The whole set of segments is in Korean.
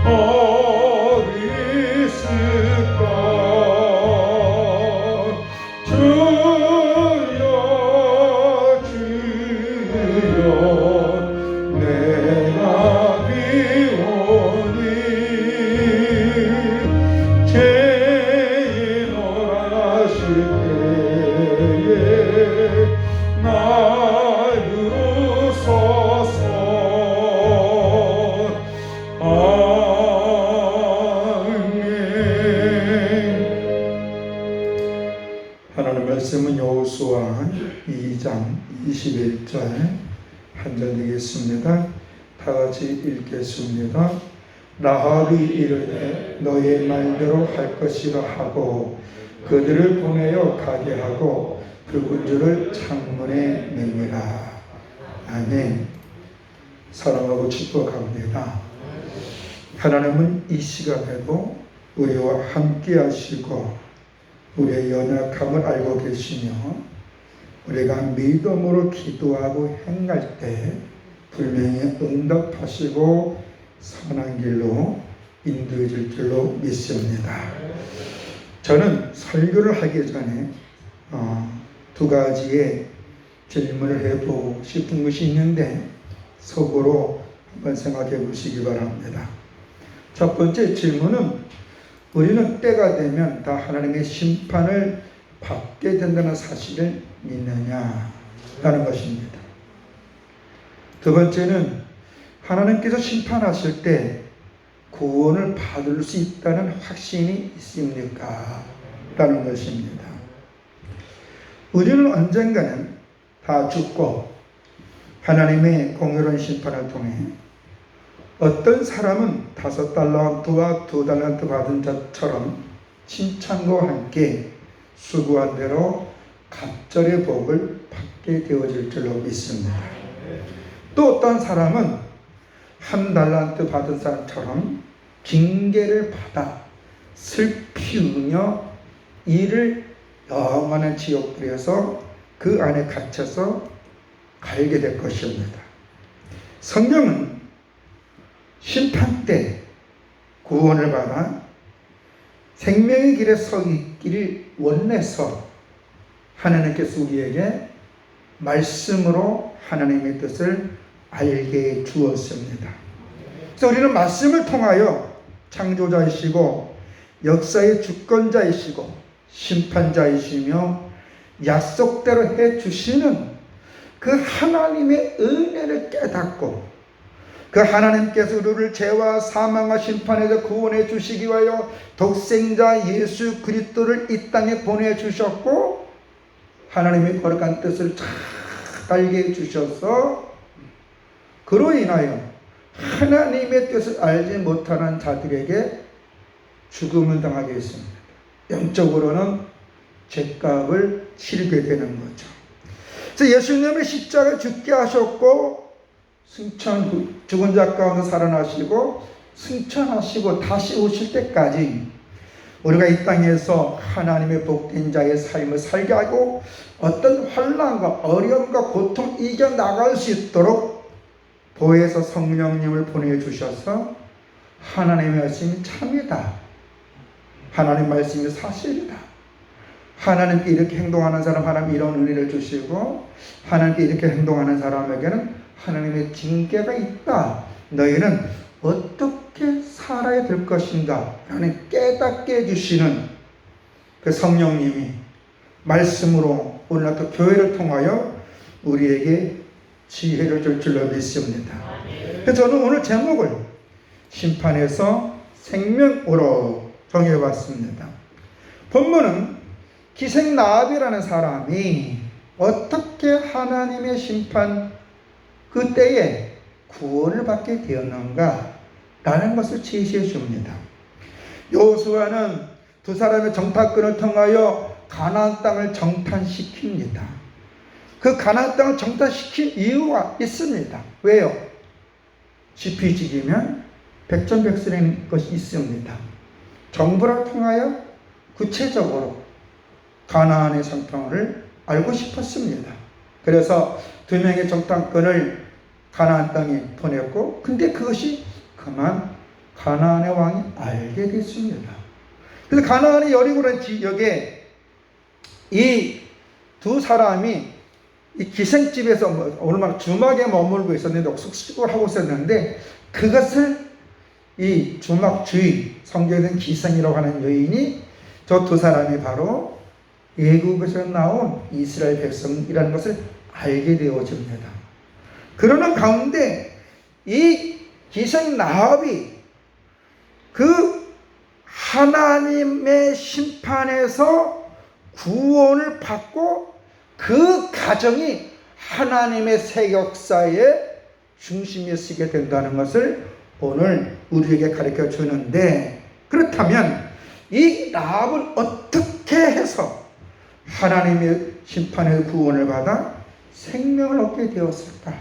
어디 있을까. 주여 주여 내가 비오니 죄인 오라실 때에 날 부르소서. 하나님 말씀은 여호수아 2장 21절 한 절 되겠습니다. 다 같이 읽겠습니다. 라합이 이르되 너의 말대로 할 것이라 하고 그들을 보내어 가게 하고 붉은 줄을 창문에 매니라. 아멘. 사랑하고 축복합니다. 하나님은 이 시간에도 우리와 함께 하시고 우리의 연약함을 알고 계시며 우리가 믿음으로 기도하고 행할 때 분명히 응답하시고 선한 길로 인도해 줄 줄로 믿습니다. 저는 설교를 하기 전에 두 가지의 질문을 해보고 싶은 것이 있는데 속으로 한번 생각해 보시기 바랍니다. 첫 번째 질문은 우리는 때가 되면 다 하나님의 심판을 받게 된다는 사실을 믿느냐라는 것입니다. 두 번째는 하나님께서 심판하실 때 구원을 받을 수 있다는 확신이 있습니까? 라는 것입니다. 우리는 언젠가는 다 죽고 하나님의 공의로운 심판을 통해 어떤 사람은 5달란트와 2달란트 받은 자처럼 칭찬과 함께 수고한 대로 갑절의 복을 받게 되어질 줄로 믿습니다. 또 어떤 사람은 1달란트 받은 사람처럼 징계를 받아 슬피 울며 이를 영원한 지옥불에서 그 안에 갇혀서 갈게 될 것입니다. 성경은 심판 때 구원을 받아 생명의 길에 서 있기를 원해서 하나님께서 우리에게 말씀으로 하나님의 뜻을 알게 주었습니다. 그래서 우리는 말씀을 통하여 창조자이시고 역사의 주권자이시고 심판자이시며 약속대로 해주시는 그 하나님의 은혜를 깨닫고 그 하나님께서 우리를 죄와 사망과 심판에서 구원해 주시기 위하여 독생자 예수 그리스도를 이 땅에 보내주셨고 하나님의 거룩한 뜻을 잘 알게 해주셔서 그로 인하여 하나님의 뜻을 알지 못하는 자들에게 죽음을 당하게 했습니다. 영적으로는 죄값을 치르게 되는 거죠. 그래서 예수님을 십자가에 죽게 하셨고 죽은 자 가운데 살아나시고 승천하시고 다시 오실 때까지 우리가 이 땅에서 하나님의 복된 자의 삶을 살게 하고 어떤 환난과 어려움과 고통 이겨나갈 수 있도록 보혜사 성령님을 보내주셔서 하나님의 말씀이 참이다. 하나님 말씀이 사실이다. 하나님께 이렇게 행동하는 사람 하나님 이런 은혜를 주시고 하나님께 이렇게 행동하는 사람에게는 하나님의 징계가 있다. 너희는 어떻게 살아야 될 것인가 라는 깨닫게 해주시는 그 성령님이 말씀으로 오늘 또 교회를 통하여 우리에게 지혜를 줄 줄로 믿습니다. 그래서 저는 오늘 제목을 심판에서 생명으로 정해봤습니다. 본문은 기생나합이라는 사람이 어떻게 하나님의 심판 그때에 구원을 받게 되었는가 라는 것을 제시해 줍니다. 여호수아는 두 사람의 정탐꾼을 통하여 가나안 땅을 정탐시킵니다. 그 가나안 땅을 정탐시킨 이유가 있습니다. 왜요? 지피지기면 백전백승인 것이 있습니다. 정부를 통하여 구체적으로 가나안의 상황을 알고 싶었습니다. 그래서 두 명의 정탐꾼을 가나안 땅에 보냈고, 근데 그것이 그만 가나안의 왕이 알게 됐습니다. 그래서 가나안의 여리고라는 지역에 이 두 사람이 이 기생집에서 얼마나 주막에 머물고 있었는데 숙식을 하고 있었는데, 그것을 이 주막 주인, 성경에서는 기생이라고 하는 여인이 저 두 사람이 바로 애굽에서 나온 이스라엘 백성이라는 것을 알게 되어집니다. 그러는 가운데 이 기생 라합이 그 하나님의 심판에서 구원을 받고 그 가정이 하나님의 새 역사의 중심에 서게 된다는 것을 오늘 우리에게 가르쳐 주는데, 그렇다면 이 라합은 어떻게 해서 하나님의 심판의 구원을 받아 생명을 얻게 되었을까?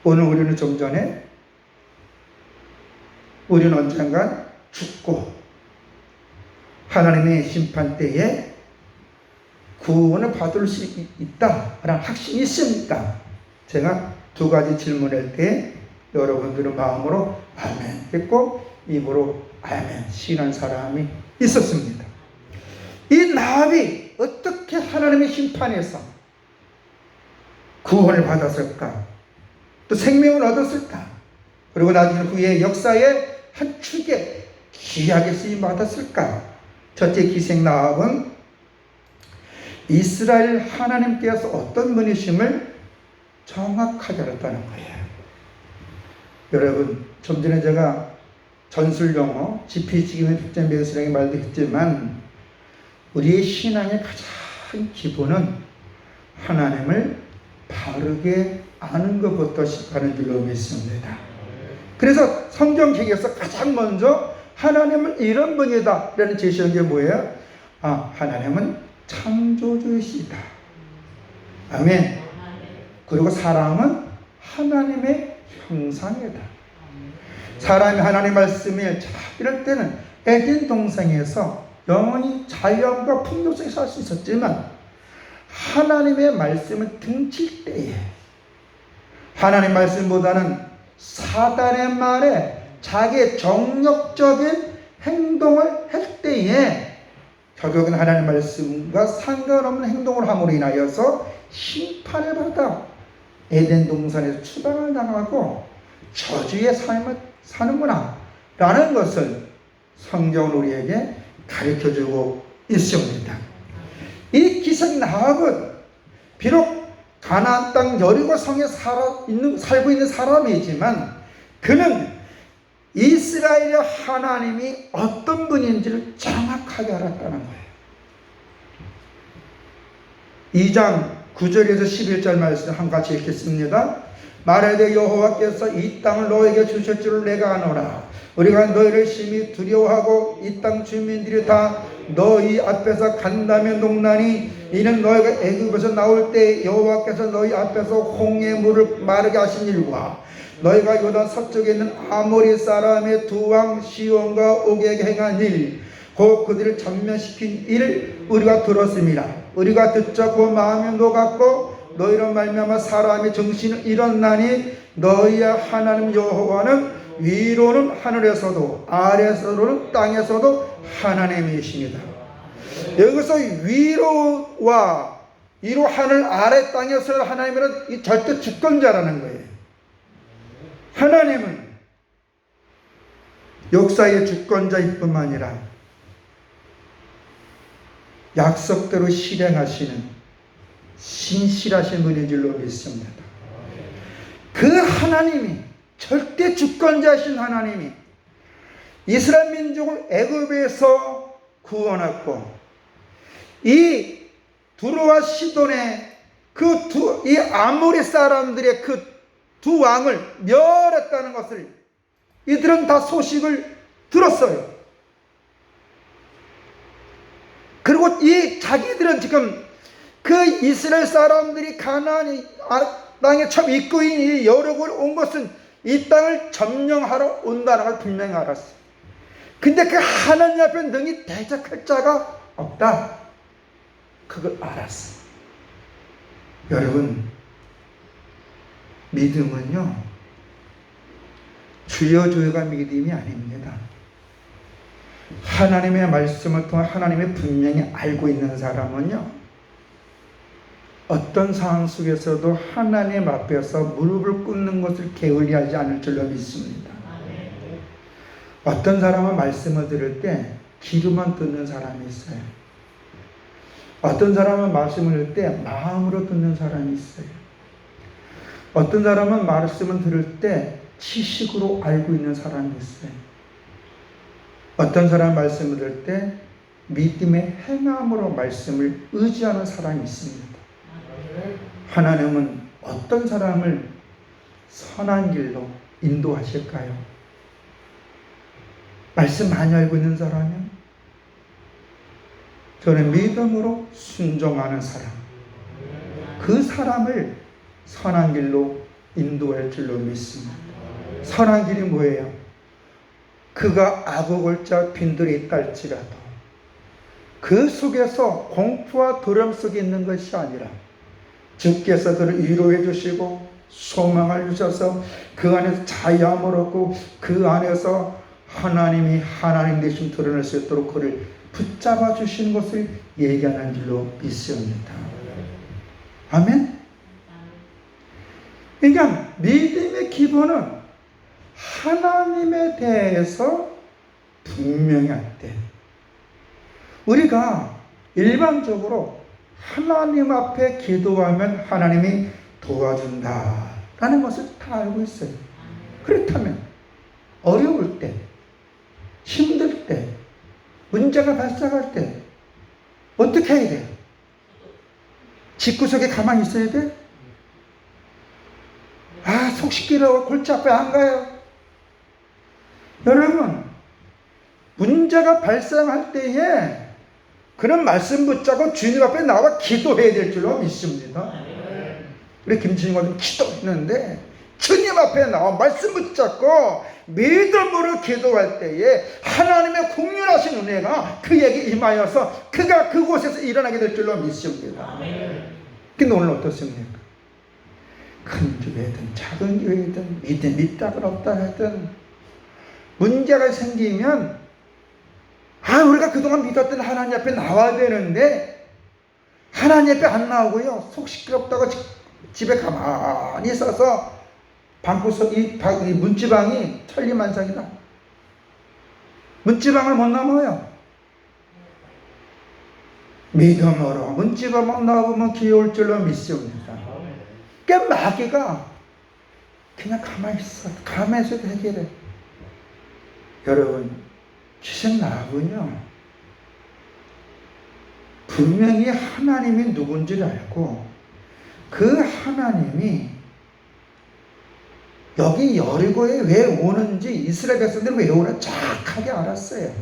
오늘 우리는 좀 전에 우리는 언젠간 죽고 하나님의 심판 때에 구원을 받을 수 있다라는 확신이 있습니까? 제가 두 가지 질문할 때 여러분들은 마음으로 아멘 했고 입으로 아멘 시인한 사람이 있었습니다. 이 라합이 어떻게 하나님의 심판에서 구원을 받았을까? 또 생명을 얻었을까? 그리고 나중에 그의 역사의 한 축에 귀하게 쓰임 받았을까? 첫째, 기생 라합은 이스라엘 하나님께서 어떤 분이심을 정확하게 알았다는 거예요. 여러분, 좀 전에 제가 전술용어 지피지기의 백전백승의 말도 했지만, 우리의 신앙의 가장 기본은 하나님을 바르게 아는 것부터 시작하는 줄로 믿습니다. 그래서 성경책에서 가장 먼저 하나님은 이런 분이다 라는 제시한 게 뭐예요? 하나님은 창조주이시다. 아멘. 그리고 사람은 하나님의 형상이다. 사람이 하나님 말씀에 이럴 때는 에덴 동산에서 영원히 자유함과 풍요성에 살 수 있었지만, 하나님의 말씀을 등칠 때에 하나님 말씀보다는 사단의 말에 자기의 정력적인 행동을 할 때에 결국은 하나님 말씀과 상관없는 행동을 함으로 인하여서 심판을 받아 에덴 동산에서 추방을 당하고 저주의 삶을 사는구나 라는 것을 성경은 우리에게 가르쳐주고 있습니다. 이 기생 라합은 비록 가나안 땅 여리고 성에 살고 있는 사람이지만, 그는 이스라엘의 하나님이 어떤 분인지를 정확하게 알았다는 거예요. 2장 9절에서 11절 말씀 한같이 읽겠습니다. 말하되 여호와께서 이 땅을 너에게 주실 줄 내가 아노라. 우리가 너희를 심히 두려워하고 이 땅 주민들이 다 너희 앞에서 간다며 녹나니, 이는 너희가 애굽에서 나올 때 여호와께서 너희 앞에서 홍해 물을 마르게 하신 일과 너희가 요단 서쪽에 있는 아모리 사람의 두 왕 시온과 옥에게 행한 일, 곧 그들을 전면시킨 일을 우리가 들었습니다. 우리가 듣자 그 마음이 녹았고 너희로 말미암아 사람의 정신을 잃었나니, 너희의 하나님 여호와는 위로는 하늘에서도 아래에서는 땅에서도 하나님이십니다. 여기서 위로와 위로 하늘 아래 땅에서 하나님은 이 절대 주권자라는 거예요. 하나님은 역사의 주권자일 뿐만 아니라 약속대로 실행하시는 신실하신 분인 줄로 믿습니다. 그 하나님이, 절대 주권자이신 하나님이 이스라엘 민족을 애굽에서 구원했고, 이 두로와 시돈의 이 아모리 사람들의 그 두 왕을 멸했다는 것을 이들은 다 소식을 들었어요. 그리고 이 자기들은 지금 그 이스라엘 사람들이 가나안 땅에 처음 입구인 여력을 온 것은 이 땅을 점령하러 온다는 걸 분명히 알았어요. 근데 그 하나님 앞에 능히 대적할 자가 없다, 그걸 알았어요. 여러분, 믿음은요, 주여 주여가 믿음이 아닙니다. 하나님의 말씀을 통해 하나님의 분명히 알고 있는 사람은요, 어떤 상황 속에서도 하나님 앞에서 무릎을 꿇는 것을 게을리하지 않을 줄로 믿습니다. 어떤 사람은 말씀을 들을 때 귀로만 듣는 사람이 있어요. 어떤 사람은 말씀을 들을 때 마음으로 듣는 사람이 있어요. 어떤 사람은 말씀을 들을 때 지식으로 알고 있는 사람이 있어요. 어떤 사람 말씀을 들을 때 믿음의 행함으로 말씀을 의지하는 사람이 있습니다. 하나님은 어떤 사람을 선한 길로 인도하실까요? 말씀 많이 알고 있는 사람은 저는 믿음으로 순종하는 사람, 그 사람을 선한 길로 인도할 줄로 믿습니다. 선한 길이 뭐예요? 그가 악어골짜 빈들에 있다 할지라도 그 속에서 공포와 두려움 속에 있는 것이 아니라 주께서 그를 위로해 주시고 소망을 주셔서 그 안에서 자유함을 얻고 그 안에서 하나님이 하나님 되신 드러낼 수 있도록 그를 붙잡아 주시는 것을 얘기하는 줄로 믿습니다. 아멘? 그러니까 믿음의 기본은 하나님에 대해서 분명히 할 때, 우리가 일반적으로 하나님 앞에 기도하면 하나님이 도와준다라는 것을 다 알고 있어요. 그렇다면 어려울 때, 힘들 때, 문제가 발생할 때 어떻게 해야 돼요? 집구석에 가만히 있어야 돼? 속 시키려고 골치 앞에 안 가요. 여러분, 문제가 발생할 때에 그런 말씀 붙잡고 주님 앞에 나와 기도해야 될 줄로 믿습니다. 우리 김진희가 기도했는데 주님 앞에 나와 말씀 붙잡고 믿음으로 기도할 때에 하나님의 공연하신 은혜가 그에게 임하여서 그가 그곳에서 일어나게 될 줄로 믿습니다. 근데 오늘 어떻습니까? 큰 교회든 작은 교회든 믿음이 있다 없다 하든 문제가 생기면 우리가 그동안 믿었던 하나님 앞에 나와야 되는데 하나님 앞에 안 나오고요, 속 시끄럽다고 집에 가만히 있어서 방구석 이 문지방이 천리만상이다. 문지방을 못 넘어요. 믿음으로 문지방만 나오면 귀여울 줄로 믿습니다. 그러니까 마귀가 그냥 가만히 있어, 가만히 있어도 해결해. 여러분, 기생나하군요, 분명히 하나님이 누군지를 알고 그 하나님이 여기 여리고에 왜 오는지, 이스라엘 백성들이 왜 오는지 정확하게 알았어요.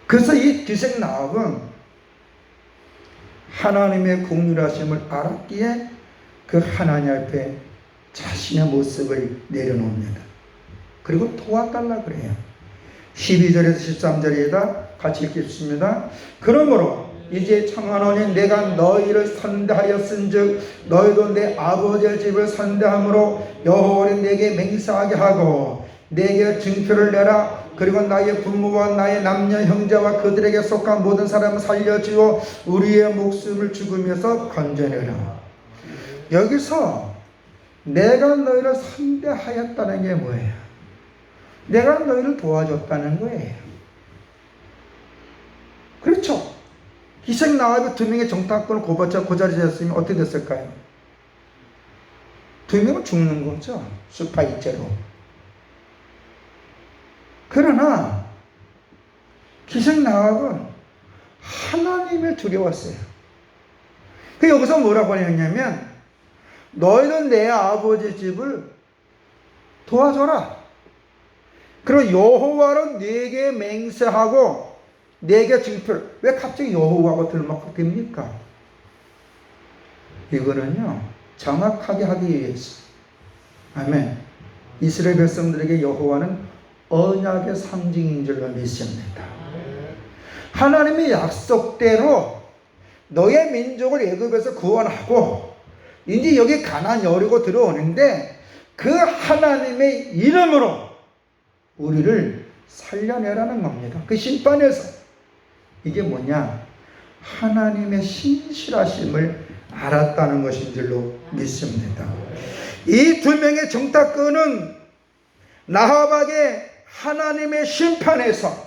그래서 이 기생나합은 하나님의 긍휼하심을 알았기에 그 하나님 앞에 자신의 모습을 내려놓습니다. 그리고 도와달라 그래요. 12절에서 13절에다 같이 읽겠습니다. 그러므로 이제 청하노니 내가 너희를 선대하였은즉 너희도 내 아버지의 집을 선대함으로 여호와를 내게 맹세하게 하고 내게 증표를 내라. 그리고 나의 부모와 나의 남녀 형제와 그들에게 속한 모든 사람을 살려주어 우리의 목숨을 죽음에서 건져내라. 여기서 내가 너희를 선대하였다는 게 뭐예요? 내가 너희를 도와줬다는 거예요. 그렇죠? 기생나합이 두 명의 정탐꾼을 고자리졌으면 어떻게 됐을까요? 두 명은 죽는 거죠. 수파이죄로. 그러나 기생나합은 하나님을 두려웠어요. 그 여기서 뭐라고 하냐면 너희는 내 아버지 집을 도와줘라. 그리고 여호와로 네게 맹세하고 네게 증표를. 왜 갑자기 여호와가 들먹고 됩니까? 이거는요, 정확하게 하기 위해서. 아멘. 이스라엘 백성들에게 여호와는 언약의 상징인 줄로 믿습니다. 하나님의 약속대로 너의 민족을 애굽에서 구원하고 이제 여기 가나안 여리고 들어오는데 그 하나님의 이름으로 우리를 살려내라는 겁니다. 그 심판에서. 이게 뭐냐? 하나님의 신실하심을 알았다는 것인 줄로 믿습니다. 이 두 명의 정탐꾼은 라합에게 하나님의 심판에서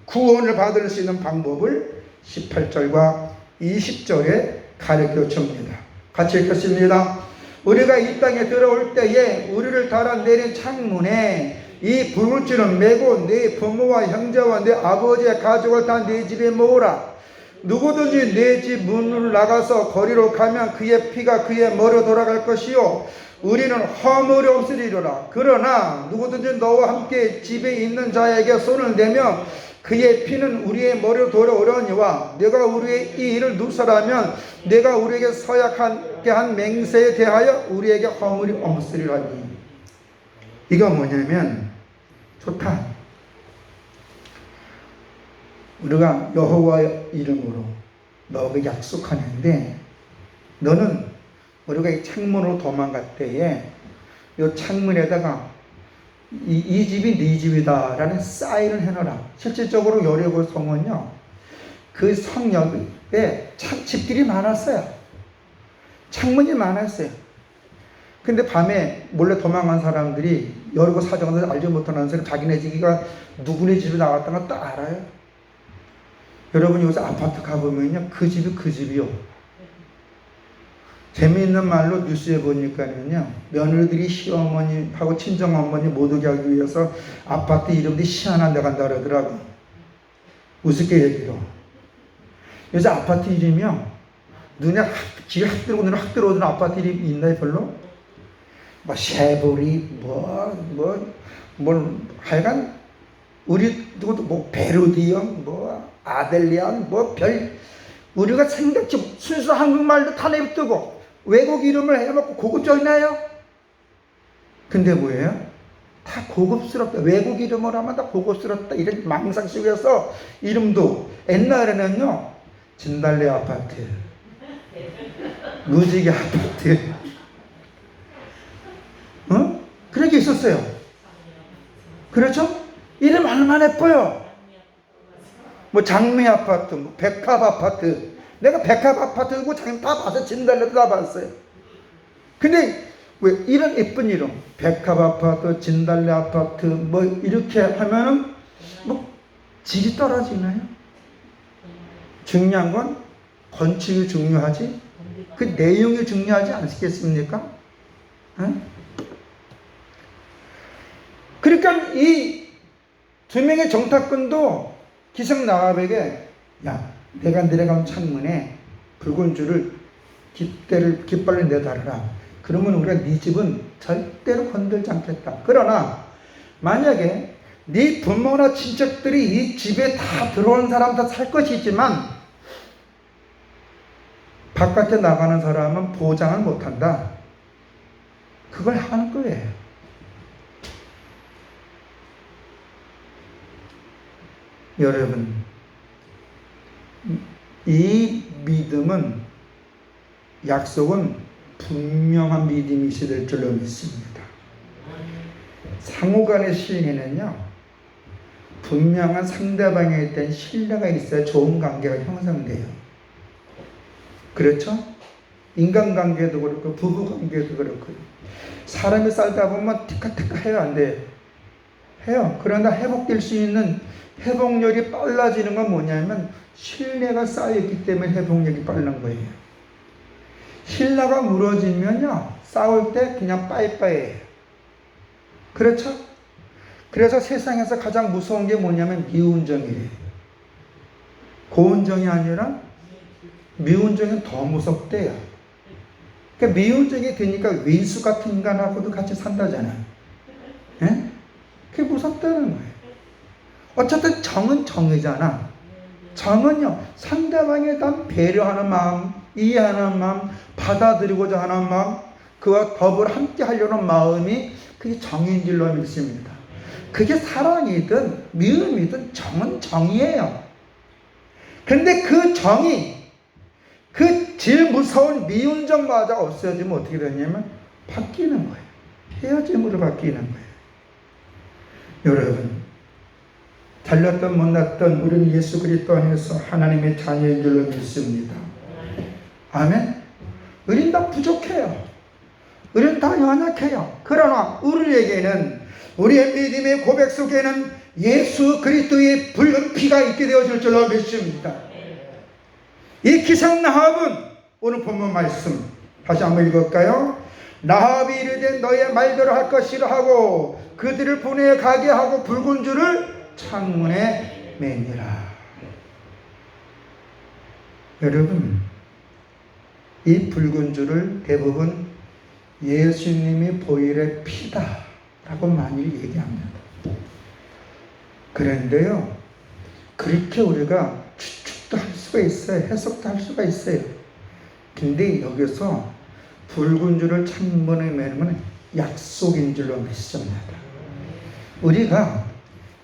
구원을 받을 수 있는 방법을 18절과 20절에 가르쳐 줍니다. 같이 읽겠습니다. 우리가 이 땅에 들어올 때에 우리를 달아내린 창문에 이 불물줄을 메고 네 부모와 형제와 네 아버지의 가족을 다 네 집에 모으라. 누구든지 네 집 문을 나가서 거리로 가면 그의 피가 그의 머리로 돌아갈 것이요 우리는 허물이 없으리로라. 그러나 누구든지 너와 함께 집에 있는 자에게 손을 대면 그의 피는 우리의 머리로 돌아오려니와 내가 우리의 이 일을 누설하면 내가 우리에게 서약하게 한 맹세에 대하여 우리에게 허물이 없으리라니. 이거 뭐냐면 좋다. 우리가 여호와의 이름으로 너에게 약속하는데 너는 우리가 이 창문으로 도망갈 때에 이 창문에다가 이 집이 네 집이다 라는 사인을 해놔라. 실질적으로 여리고 성은요 그 성 옆에 집들이 많았어요. 창문이 많았어요. 근데 밤에 몰래 도망간 사람들이 여리고 사정을 알지 못하는 사람 자기네 집이가 누구네 집에 나갔다는 걸 딱 알아요. 여러분 요새 아파트 가보면요 그 집이 그 집이요. 재미있는 말로 뉴스에 보니까는요 며느리들이 시어머니하고 친정어머니 못 오게 하기 위해서 아파트 이름들이 희한한 데 간다 그러더라고. 우습게 얘기로. 요새 아파트 이름이요 눈에 귀에 확 들어오고 눈에 확 들어오는 아파트 이름이 있나요 별로? 뭐 쉐보리 하여간 우리 누구도 뭐 베르디언 뭐 아델리안 뭐 별 우리가 생각지 순수 한국말도 다 내비두고 외국 이름을 해놓고 고급적이나요? 근데 뭐예요? 다 고급스럽다. 외국 이름을 하면 다 고급스럽다. 이런 망상식에서 이름도 옛날에는요 진달래 아파트, 무지개 아파트, 그런 게 있었어요. 그렇죠? 이름 얼마나 예뻐요. 뭐 장미 아파트, 뭐 백합 아파트. 내가 백합 아파트고 장미 다 봤어요. 진달래도 다 봤어요. 근데 왜 이런 예쁜 이름, 백합 아파트, 진달래 아파트, 뭐 이렇게 하면은 뭐 질이 떨어지나요? 중요한 건 건축이 중요하지, 그 내용이 중요하지 않겠습니까? 응? 그러니까 이 두 명의 정탐꾼도 기생 라합에게 야, 내가 내려간 창문에 붉은 줄을 깃발을 내달라. 그러면 우리가 네 집은 절대로 건들지 않겠다. 그러나 만약에 네 부모나 친척들이 이 집에 다 들어온 사람 다 살 것이지만 바깥에 나가는 사람은 보장을 못한다. 그걸 하는 거예요. 여러분, 이 믿음은, 약속은 분명한 믿음이 있어야 될 줄로 믿습니다. 상호간의 신뢰는요, 분명한 상대방에 대한 신뢰가 있어야 좋은 관계가 형성돼요. 그렇죠? 인간관계도 그렇고 부부관계도 그렇고 사람이 살다 보면 티카티카 해요, 안 돼요? 해요. 그러나 회복될 수 있는 회복력이 빨라지는 건 뭐냐면 신뢰가 쌓여있기 때문에 회복력이 빠른 거예요. 신뢰가 무너지면요 싸울 때 그냥 빠이빠이예요. 그렇죠? 그래서 세상에서 가장 무서운 게 뭐냐면 미운정이에요. 고운정이 아니라 미운정은 더 무섭대요. 그러니까 미운정이 되니까 외수 같은 인간하고도 같이 산다잖아요. 예? 그게 무섭다는 거예요. 어쨌든 정은 정이잖아. 정은요 상대방에 대한 배려하는 마음, 이해하는 마음, 받아들이고자 하는 마음, 그와 더불어 함께 하려는 마음이 그게 정인 줄로 믿습니다. 그게 사랑이든 미움이든 정은 정이에요. 그런데 그 정이 그 제일 무서운 미운정마저 없어지면 어떻게 되냐면 바뀌는 거예요. 헤어짐으로 바뀌는 거예요. 여러분, 달렸던 못났던 우리는 예수 그리스도 안에서 하나님의 자녀인 줄로 믿습니다. 아멘. 우린 다 부족해요. 우린 다 연약해요. 그러나 우리에게는, 우리의 믿음의 고백 속에는 예수 그리스도의 붉은 피가 있게 되어질 줄로 믿습니다. 이 기생 라합은 오늘 본문 말씀 다시 한번 읽을까요? 라합이 이르되 너의 말대로 할 것이라 하고 그들을 보내 가게 하고 붉은 줄을 창문에 매니라. 여러분, 이 붉은 줄을 대부분 예수님이 보혈의 피다 라고 많이 얘기합니다. 그런데요, 그렇게 우리가 추측도 할 수가 있어요. 해석도 할 수가 있어요. 근데 여기서 붉은 줄을 창문에 매는 약속인 줄로 믿습니다. 우리가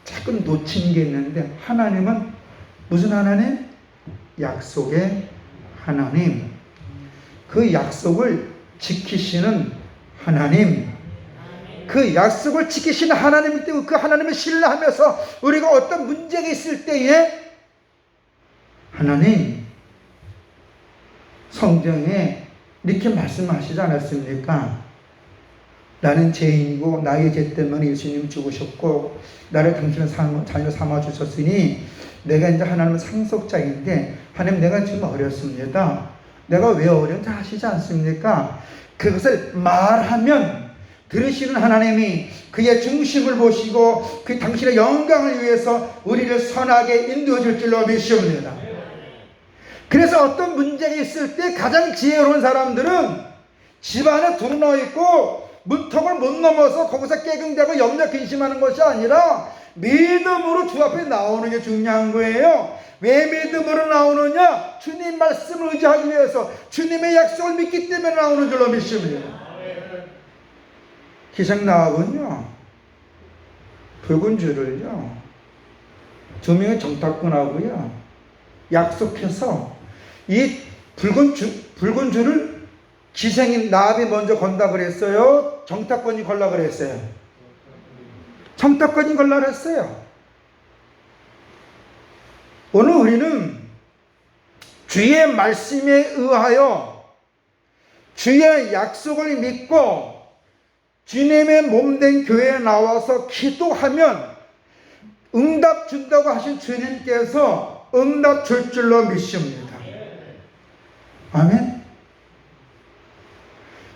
자꾸 놓친 게 있는데, 하나님은 무슨 하나님? 약속의 하나님. 그 약속을 지키시는 하나님. 그 약속을 지키시는 하나님이기 때문에 그 하나님을 신뢰하면서 우리가 어떤 문제가 있을 때에 하나님, 성경에 이렇게 말씀하시지 않았습니까? 나는 죄인이고 나의 죄 때문에 예수님 죽으셨고 나를 당신의 자녀로 삼아주셨으니 내가 이제 하나님의 상속자인데, 하나님 내가 지금 어렸습니다. 내가 왜 어려운지 아시지 않습니까? 그것을 말하면 들으시는 하나님이 그의 중심을 보시고 그 당신의 영광을 위해서 우리를 선하게 인도해 줄 줄로 믿습니다. 그래서 어떤 문제가 있을 때 가장 지혜로운 사람들은 집 안에 들어놓여 있고 문턱을 못 넘어서 거기서 깨갱대고 염려 근심하는 것이 아니라 믿음으로 주 앞에 나오는 게 중요한 거예요. 왜 믿음으로 나오느냐? 주님 말씀을 의지하기 위해서, 주님의 약속을 믿기 때문에 나오는 줄로 믿습니다. 기생 라합은요, 붉은 줄을요, 두 명의 정탐꾼하고요 약속해서 이 붉은 줄을 기생인 라합이 먼저 건다 그랬어요? 정탐꾼이 걸라 그랬어요? 정탐꾼이 걸라 그랬어요. 오늘 우리는 주의 말씀에 의하여 주의 약속을 믿고 주님의 몸된 교회에 나와서 기도하면 응답 준다고 하신 주님께서 응답 줄 줄로 믿습니다. 아멘.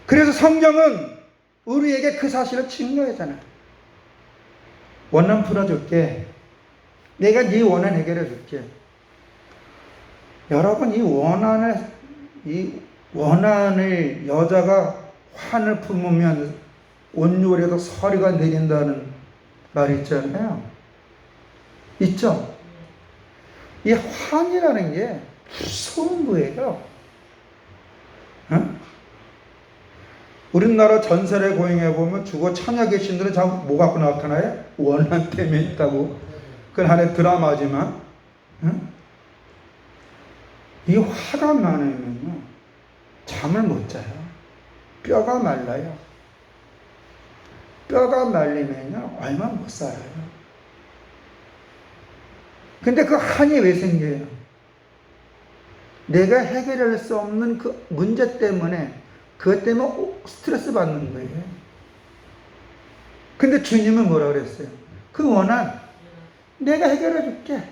그래서 성경은 우리에게 그 사실을 증거하잖아요. 원한 풀어줄게. 내가 네 원한 해결해 줄게. 여러분, 이 원한을 여자가 환을 품으면 온유월에도 서리가 내린다는 말이 있잖아요. 있죠? 이 환이라는 게 무서운 거예요. 응? 우리나라 전설에 고행해 보면 주거 처녀 신들은 자꾸 뭐 갖고 나타나요? 원한 때문에 있다고. 그건 하나의 드라마지만, 응? 이 화가 많으면요 잠을 못 자요. 뼈가 말라요. 뼈가 말리면요 얼마 못 살아요. 근데 그 한이 왜 생겨요? 내가 해결할 수 없는 그 문제 때문에, 그것 때문에 스트레스 받는 거예요. 근데 주님은 뭐라 그랬어요? 그 원한 내가 해결해 줄게.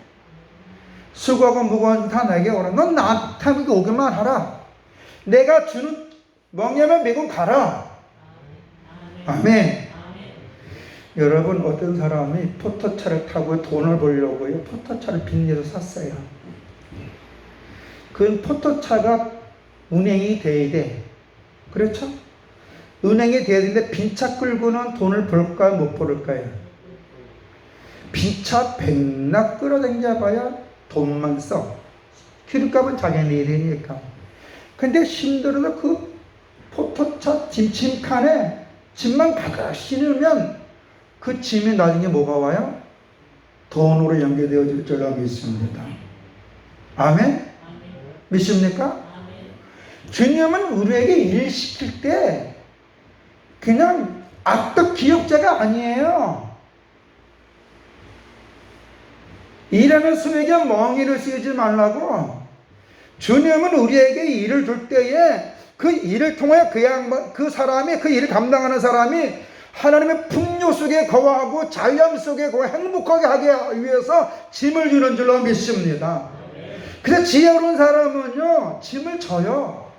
수고하고 무거운 다 내게 오라. 넌 나한테 오기만 하라. 내가 주는 멍에만 메고 가라. 아멘. 여러분, 어떤 사람이 포터차를 타고 돈을 벌려고요 포터차를 빚내서 샀어요. 그 포터차가 운행이 돼야 돼. 그렇죠? 은행이 돼야 되는데 빈차 끌고는 돈을 벌까요? 못 벌을까요? 빈차 백락 끌어당겨봐야 돈만 써. 기름값은 자기가 내야 되니까. 근데 힘들어서 그 포터차 짐칸에 짐만 가득 실으면 그 짐이 나중에 뭐가 와요? 돈으로 연결되어질 줄로 믿습니다. 아멘? 믿습니까? 주님은 우리에게 일 시킬 때 그냥 악덕 기업자가 아니에요. 일하는 수에게 멍에를 쓰지 말라고. 주님은 우리에게 일을 줄 때에 그 일을 통해 그 사람이, 그 일을 감당하는 사람이 하나님의 풍요 속에 거하고 자연 속에 거하 행복하게 하기 위해서 짐을 주는 줄로 믿습니다. 그래서 지혜로운 사람은요, 짐을 져요.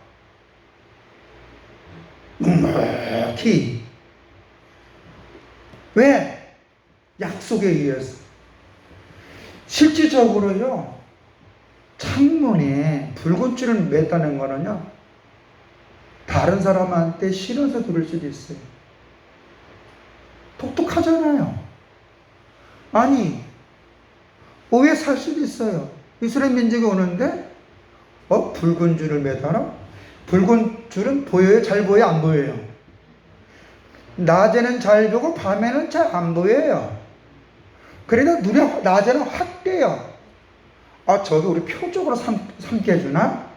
묵묵히. 왜? 약속에 의해서. 실질적으로요, 창문에 붉은 줄을 맸다는 거는요, 다른 사람한테 싫어서 그럴 수도 있어요. 독특하잖아요. 아니, 오해 살 수도 있어요. 이스라엘 민족이 오는데, 붉은 줄을 매달아? 붉은 줄은 보여요? 잘 보여요? 안 보여요? 낮에는 잘 보고 밤에는 잘 안 보여요. 그러니까 눈에 낮에는 확 띄어요. 저기 우리 표적으로 삼게 해주나?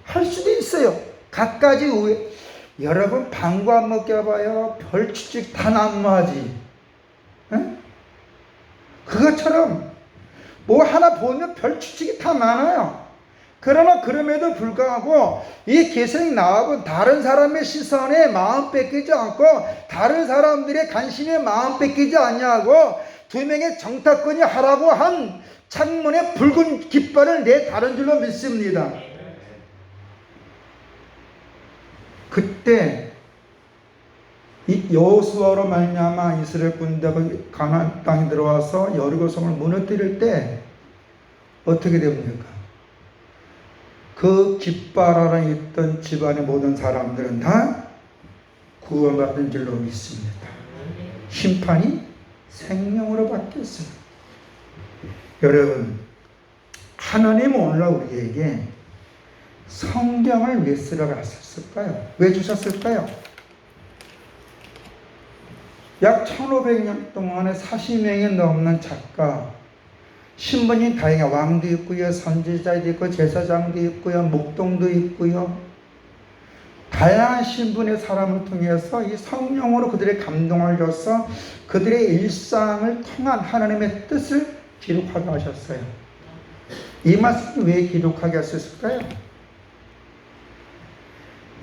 할 수도 있어요. 갖가지 오해. 여러분 방구 안 먹여봐요. 별추직 다 난무하지. 그것처럼 뭐 하나 보면 별추직이 다 많아요. 그러나 그럼에도 불구하고 이 기생이 나와본 다른 사람의 시선에 마음 뺏기지 않고 다른 사람들의 관심에 마음 뺏기지 않냐고 두 명의 정탐꾼이 하라고 한 창문에 붉은 깃발을 내다른 줄로 믿습니다. 그때 이 여호수아로 말미암아 이스라엘 군대가 가나안 땅에 들어와서 여리고 성을 무너뜨릴 때 어떻게 됩니까? 그 깃발 아래 있던 집안의 모든 사람들은 다 구원받은 줄로 믿습니다. 심판이 생명으로 바뀌었어요. 여러분, 하나님은 오늘 우리에게 성경을 왜 쓰라고 하셨을까요? 왜 주셨을까요? 약 1500년 동안에 40명이 넘는 작가, 신분이 다양해요. 왕도 있고요, 선지자도 있고, 제사장도 있고요, 목동도 있고요. 다양한 신분의 사람을 통해서 이 성령으로 그들의 감동을 줘서 그들의 일상을 통한 하나님의 뜻을 기록하게 하셨어요. 이 말씀이 왜 기록하게 하셨을까요?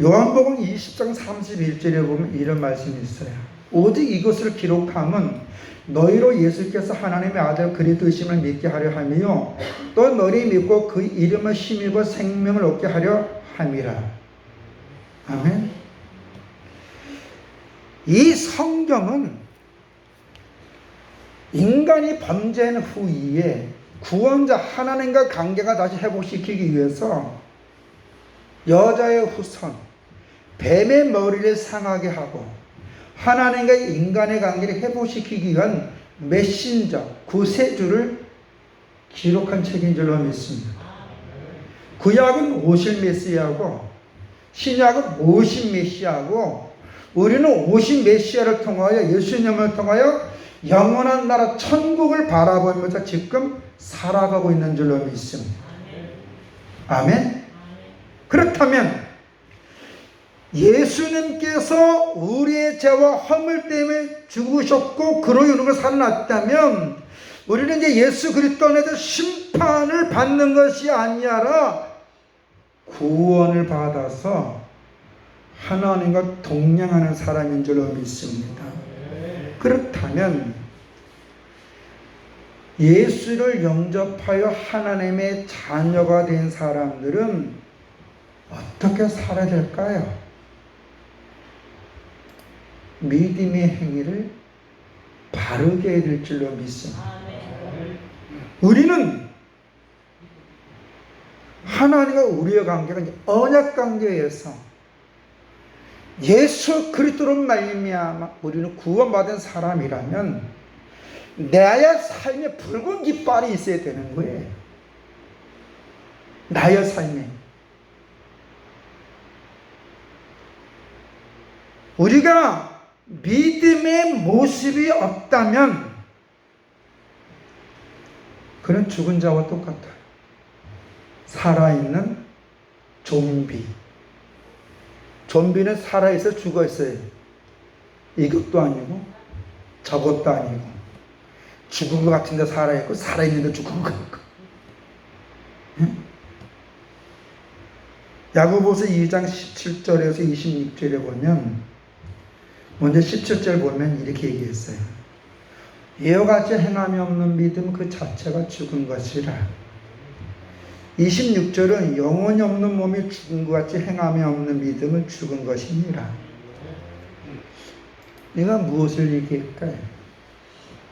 요한복음 20장 31절에 보면 이런 말씀이 있어요. 오직 이것을 기록함은 너희로 예수께서 하나님의 아들 그리스도이심을 믿게 하려 함이요 또 너희 믿고 그 이름을 힘입어 생명을 얻게 하려 함이라. 아멘. 이 성경은 인간이 범죄한 후에 구원자 하나님과 관계가 다시 회복시키기 위해서 여자의 후손, 뱀의 머리를 상하게 하고 하나님과 인간의 관계를 회복시키기 위한 메신저, 구세주를 기록한 책인 줄로 믿습니다. 구약은 오실 메시아고 신약은 오신 메시아고 우리는 오신 메시아를 통하여 예수님을 통하여 영원한 나라 천국을 바라보면서 지금 살아가고 있는 줄로 믿습니다. 아멘. 그렇다면 예수님께서 우리의 죄와 허물 때문에 죽으셨고 그로 인하여 살아났다면 우리는 이제 예수 그리스도 안에서 심판을 받는 것이 아니라 구원을 받아서 하나님과 동행하는 사람인 줄로 믿습니다. 그렇다면 예수를 영접하여 하나님의 자녀가 된 사람들은 어떻게 살아야 될까요? 믿음의 행위를 바르게 해야 될 줄로 믿습니다. 우리는 하나님과 우리의 관계가 언약 관계에서 예수 그리스도로 말미암아 우리는 구원받은 사람이라면 나의 삶에 붉은 깃발이 있어야 되는 거예요. 나의 삶에. 우리가 믿음의 모습이 없다면 그는 죽은 자와 똑같아요. 살아있는 좀비. 좀비는 살아있어 죽어있어요. 이것도 아니고 저것도 아니고 죽은 것 같은데 살아있고 살아있는데 죽은 것 같고. 응? 야고보서 2장 17절에서 26절에 보면 먼저 17절 보면 이렇게 얘기했어요. 이와 같이 행함이 없는 믿음 그 자체가 죽은 것이라. 26절은 영혼이 없는 몸이 죽은 것 같이 행함이 없는 믿음은 죽은 것이니라. 내가 무엇을 얘기할까요?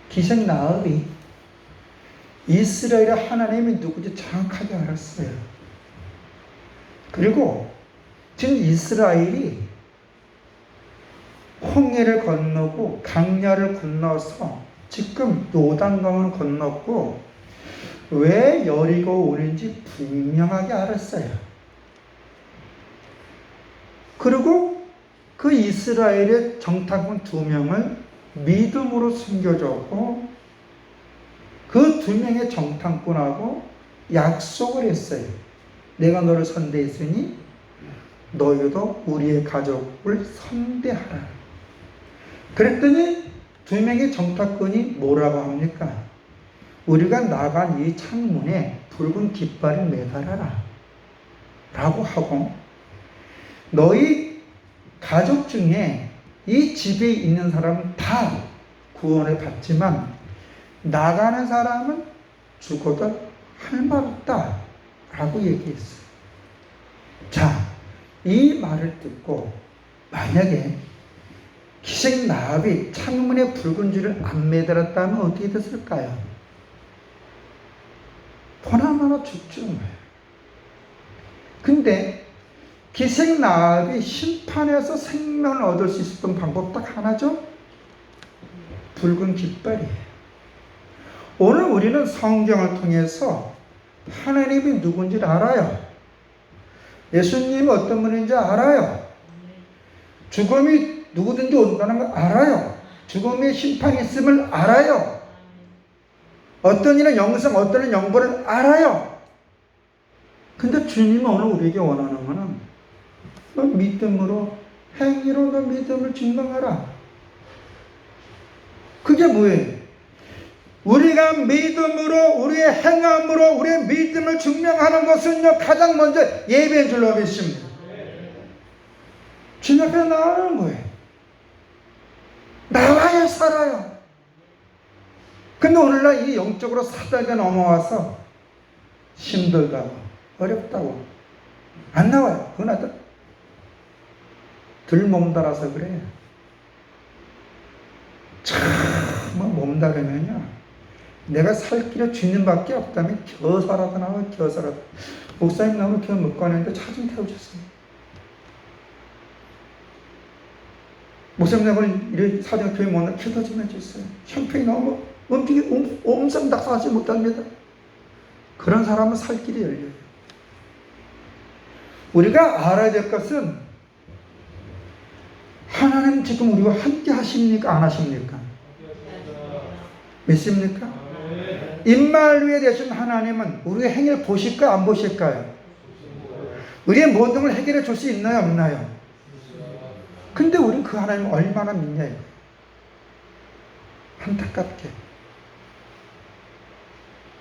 기생 나흘이 이스라엘의 하나님이 누구지 정확하게 알았어요. 그리고 지금 이스라엘이 홍해를 건너고 강야를 건너서 지금 요단강을 건넜고 왜 여리고 오는지 분명하게 알았어요. 그리고 그 이스라엘의 정탐꾼 2명을 믿음으로 숨겨줬고 그 2명의 정탐꾼하고 약속을 했어요. 내가 너를 선대했으니 너희도 우리의 가족을 선대하라. 그랬더니 2명의 정탐꾼이 뭐라고 합니까? 우리가 나간 이 창문에 붉은 깃발을 매달아라 라고 하고, 너희 가족 중에 이 집에 있는 사람은 다 구원을 받지만 나가는 사람은 죽어도 할 말 없다 라고 얘기했어요. 자, 이 말을 듣고 만약에 기생 나합이 창문에 붉은 줄을 안 매달았다면 어떻게 됐을까요? 보나마나 죽죠. 근데 기생 나합이 심판에서 생명을 얻을 수 있었던 방법 딱 하나죠. 붉은 깃발이에요. 오늘 우리는 성경을 통해서 하나님이 누군지를 알아요. 예수님이 어떤 분인지 알아요. 죽음이 누구든지 온다는 걸 알아요. 죽음의 심판이 있음을 알아요. 어떤 이는 영생, 어떤 이는 영벌을 알아요. 근데 주님은 오늘 우리에게 원하는 것은 너 믿음으로, 행위로 너 믿음을 증명하라. 그게 뭐예요? 우리가 믿음으로, 우리의 행함으로 우리의 믿음을 증명하는 것은요, 가장 먼저 예배인 줄로 믿습니다. 주님 앞에 나가는 거예요. 나와야 살아요. 근데 오늘날 이 영적으로 사다리가 넘어와서 힘들다고, 어렵다고 안 나와요. 그건 하여튼 덜 몸달아서 그래요. 참 몸다르면요, 내가 살 길에 주님밖에 없다면 겨서라도 나와, 겨서라도. 목사님 나오면 교회 못 가는데 차 좀 태워주세요. 목사님 나오면 이래 사정 교회 못 나면 기도 좀 해주세요. 형편이 너무 옴성닥하지 못합니다. 그런 사람은 살 길이 열려요. 우리가 알아야 될 것은 하나님 지금 우리와 함께 하십니까? 안 하십니까? 믿습니까? 임마누엘 되신 하나님은 우리의 행위를 보실까요? 안 보실까요? 우리의 모든 걸 해결해 줄 수 있나요? 없나요? 근데 우리는 그 하나님을 얼마나 믿냐? 안타깝게.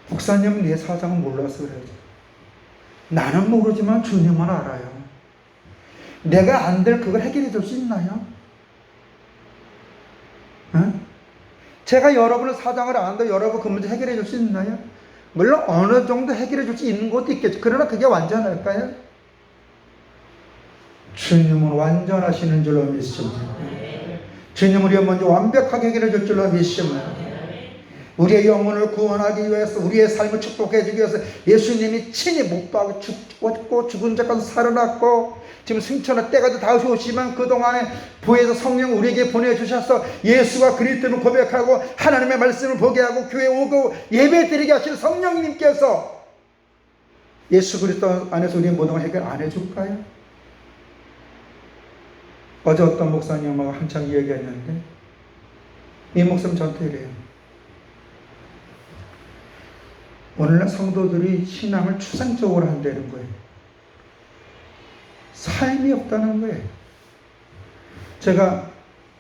목사님은 내 사정을 몰라서 그래요. 나는 모르지만 주님은 알아요. 내가 안 될 그걸 해결해 줄 수 있나요? 응? 제가 여러분의 사정을 아는데 여러분 그 문제 해결해 줄 수 있나요? 물론 어느 정도 해결해 줄 수 있는 것도 있겠죠. 그러나 그게 완전할까요? 주님은 완전하시는 줄로 믿습니다. 주님은 우리가 먼저 완벽하게 해결해 줄 줄로 믿습니다. 우리의 영혼을 구원하기 위해서, 우리의 삶을 축복해 주기 위해서 예수님이 친히 못 박아 죽었고 죽은 자까지 살아났고, 지금 승천의 때가 다시 오시면 그동안에 보혜사 성령 우리에게 보내주셔서 예수가 그리스도를 고백하고 하나님의 말씀을 보게 하고 교회 오고 예배 드리게 하실 성령님께서 예수 그리스도 안에서 우리의 모든 걸 해결 안 해줄까요? 어제 어떤 목사님하고 한참 이야기했는데 이 목사님 저한테 이래요. 오늘날 성도들이 신앙을 추상적으로 한다는 거예요. 삶이 없다는 거예요. 제가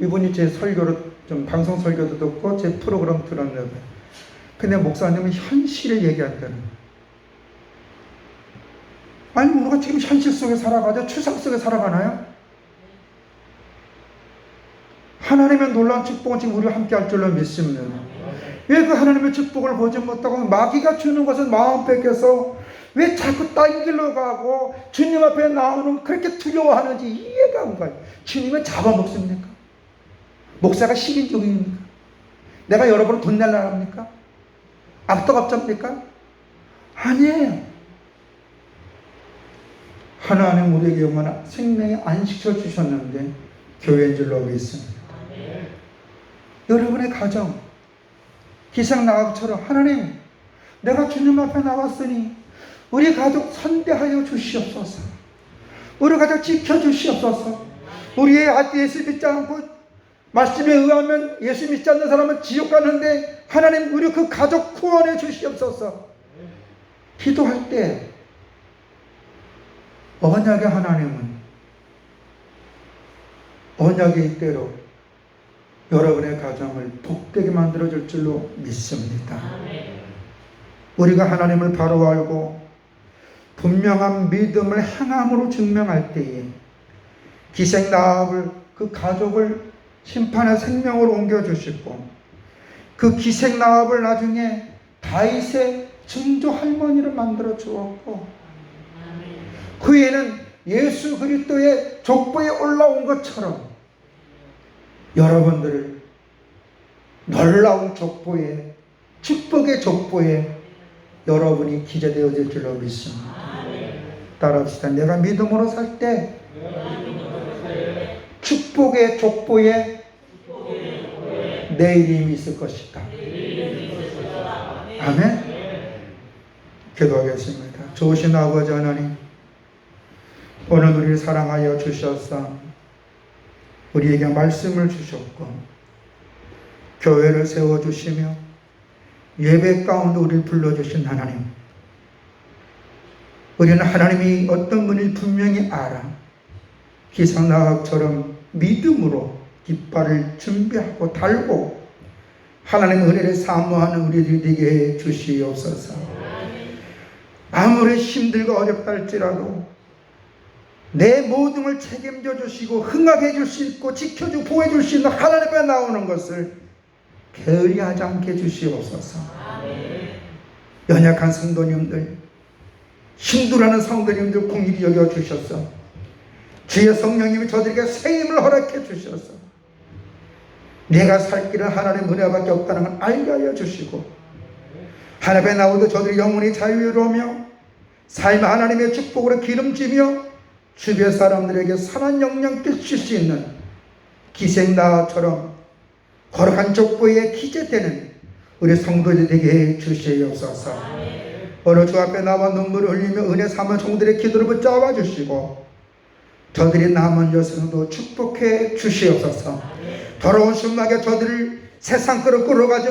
이분이 제 설교를 좀 방송 설교도 듣고 제 프로그램 들었는데, 근데 목사님은 현실을 얘기한다는 거예요. 아니 우리가 지금 현실 속에 살아가죠? 추상 속에 살아가나요? 하나님의 놀라운 축복은 지금 우리와 함께 할 줄로 믿습니다. 왜 그 하나님의 축복을 보지 못하고 마귀가 주는 것은 마음 뺏겨서 왜 자꾸 딴 길로 가고 주님 앞에 나오는 그렇게 두려워하는지 이해가 안 가요. 주님은 잡아먹습니까? 목사가 10인종입니까? 내가 여러분을 돈 내려고 합니까? 악덕업자입니까? 아니에요. 하나님 우리에게 영원한 생명의 안식처를 주셨는데 교회인 줄로 믿습니다. 여러분의 가정, 기생나합처럼 하나님, 내가 주님 앞에 나왔으니 우리 가족 선대하여 주시옵소서. 우리 가족 지켜주시옵소서. 우리의 아들 예수 믿지 않고 말씀에 의하면 예수 믿지 않는 사람은 지옥 가는데 하나님 우리 그 가족 구원해 주시옵소서. 기도할 때 언약의 하나님은 언약의 이대로 여러분의 가정을 복되게 만들어줄 줄로 믿습니다. 우리가 하나님을 바로 알고 분명한 믿음을 행함으로 증명할 때에 기생나합을 그 가족을 심판의 생명으로 옮겨주시고 그 기생나합을 나중에 다윗의 증조 할머니를 만들어 주었고 그 애는 예수 그리스도의 족보에 올라온 것처럼 여러분들을 놀라운 족보에 축복의 족보에 여러분이 기재되어질 줄로 믿습니다. 따라합시다. 내가 믿음으로 살 때 축복의 족보에 내 이름이 있을 것이다. 아멘. 기도하겠습니다. 좋으신 아버지 하나님, 오늘 우리를 사랑하여 주셔서 우리에게 말씀을 주셨고 교회를 세워주시며 예배 가운데 우리를 불러주신 하나님, 우리는 하나님이 어떤 분인지 분명히 알아 기생나합처럼 믿음으로 깃발을 준비하고 달고 하나님의 은혜를 사모하는 우리들이 되게 해 주시옵소서. 아무리 힘들고 어렵다 할지라도 내 모든 걸 책임져 주시고 흥하게 해줄 수 있고 지켜주고 보호해 줄 수 있는 하나님 앞에 나오는 것을 게으리하지 않게 주시옵소서. 연약한 성도님들, 힘들어하는 성도님들 공일히 여겨 주셔서 주의 성령님이 저들에게 새 힘을 허락해 주셔서 내가 살 길은 하나님의 은혜밖에 없다는 걸 알게 하여 주시고 하나님 앞에 나오도 저들이 영원히 자유로우며 삶 하나님의 축복으로 기름지며 주변 사람들에게 선한 영향 끼칠 수 있는 기생나처럼 거룩한 족보에 기재되는 우리 성도들이 되게 해 주시옵소서. 오늘 주 앞에 나와 눈물을 흘리며 은혜 삼은 종들의 기도를 붙잡아 주시고 저들이 남은 여성도 축복해 주시옵소서. 더러운 순막에 저들을 세상 끌어 끌어가지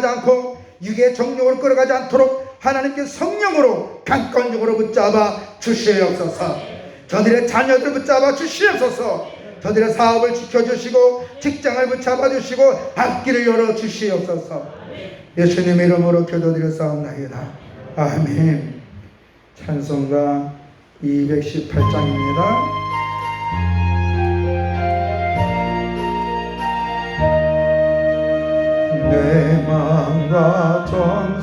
않고 육의 정욕을 끌어가지 않도록 하나님께 성령으로 강권적으로 붙잡아 주시옵소서. 저들의 자녀들 붙잡아 주시옵소서. 저들의 사업을 지켜주시고 직장을 붙잡아 주시고 앞길을 열어 주시옵소서. 예수님의 이름으로 기도드렸사옵나이다. 아멘. 찬송가 218장입니다. 내 마음과 정성